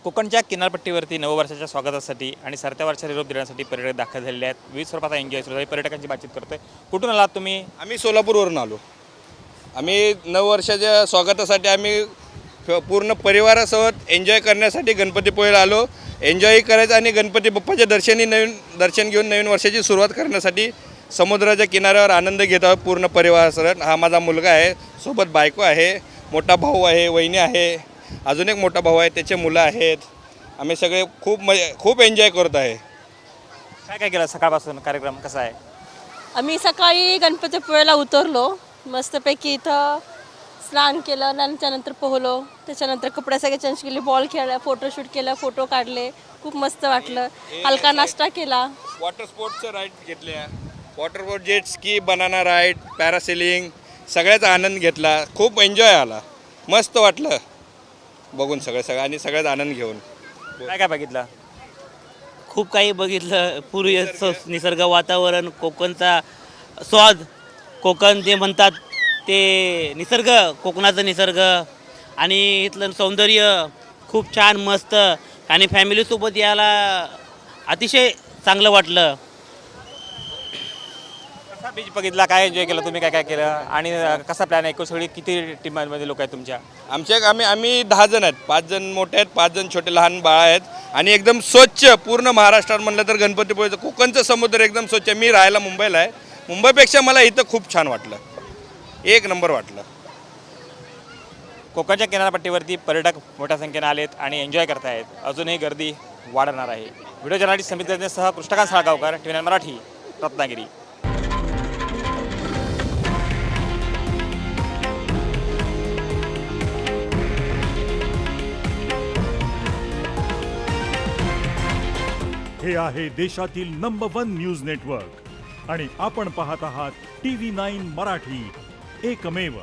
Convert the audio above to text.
कोकणच्या किनारपट्टीवरती नववर्षाच्या स्वागतासाठी आणि सरत्या वर्षाला निरोप देण्यासाठी पर्यटक दाखल झालेले आहेत. विविध स्वरूपाचा एन्जॉय सुरू आहे. पर्यटकांची बातचीत करतोय. कुठून आलात तुम्ही? आम्ही सोलापूरवरून आलो. आम्ही नववर्षाच्या स्वागतासाठी आम्ही पूर्ण परिवारासोबत एन्जॉय करण्यासाठी गणपतीपुळेला आलो. एन्जॉय करायचं आणि गणपती बाप्पाच्या दर्शन घेऊन नवीन वर्षाची सुरुवात करण्यासाठी समुद्राच्या किनाऱ्यावर आनंद घेत आहोत पूर्ण परिवारासह. हा माझा मुलगा आहे, सोबत बायको आहे, मोठा भाऊ आहे, वहिनी आहे, अजून एक मोठा भाऊ आहे, त्याचे मुलं आहेत. आम्ही सगळे खूप एन्जॉय करत आहे. काय काय केलं सकाळपासून? कार्यक्रम कसा आहे? आम्ही सकाळी गणपतीपुळेला उतरलो. मस्तपैकी इथं स्नान केलं, त्यानंतर पोहलो. त्याच्यानंतर कपडे सगळे चेंज केले, बॉल खेळला, फोटोशूट केलं, फोटो काढले. खूप मस्त वाटलं. हलका नाश्ता केला. वॉटर स्पोर्ट्सचं राईड घेतल्या, water sport, jet ski, banana ride, parasailing, सगळ्याचा आनंद घेतला. खूप एन्जॉय आला. मस्त वाटलं बघून सगळं आणि सगळ्याचा आनंद घेऊन. काय काय बघितलं? खूप काही बघितलं. पूर्वी निसर्ग वातावरण, कोकणचा स्वाद, कोकण जे म्हणतात ते निसर्ग, कोकणाचा निसर्ग आणि इथलं सौंदर्य खूप छान मस्त आणि फॅमिलीसोबत यायला अतिशय चांगलं वाटलं. कसा बीच बघितला? काय एन्जॉय केलं तुम्ही? काय काय केलं आणि कसा प्लॅन आहे? सगळी किती टीममध्ये लोक आहेत तुमच्या? आम्ही 10 जण आहेत. 5 जण मोठे आहेत, 5 जण छोटे लहान बाळ आहेत आणि एकदम स्वच्छ पूर्ण महाराष्ट्रात म्हणलं तर गणपतीपुळेचं कोकणचं समुद्र एकदम स्वच्छ. मी राहायला मुंबईला आहे. मुंबईपेक्षा मला इथं खूप छान वाटलं. एक नंबर वाटलं. कोकणच्या किनारपट्टीवरती पर्यटक मोठ्या संख्येने आलेत आणि एन्जॉय करत आहेत. अजूनही गर्दी वाढणार आहे. व्हिडिओ जर्नलिस्ट समित सह कृष्णकांत साळगावकर, TV9 मराठी, रत्नागिरी. हे आहे देशातील नंबर 1 न्यूज नेटवर्क आणि आपण पाहत आहात TV9 मराठी, एकमेव.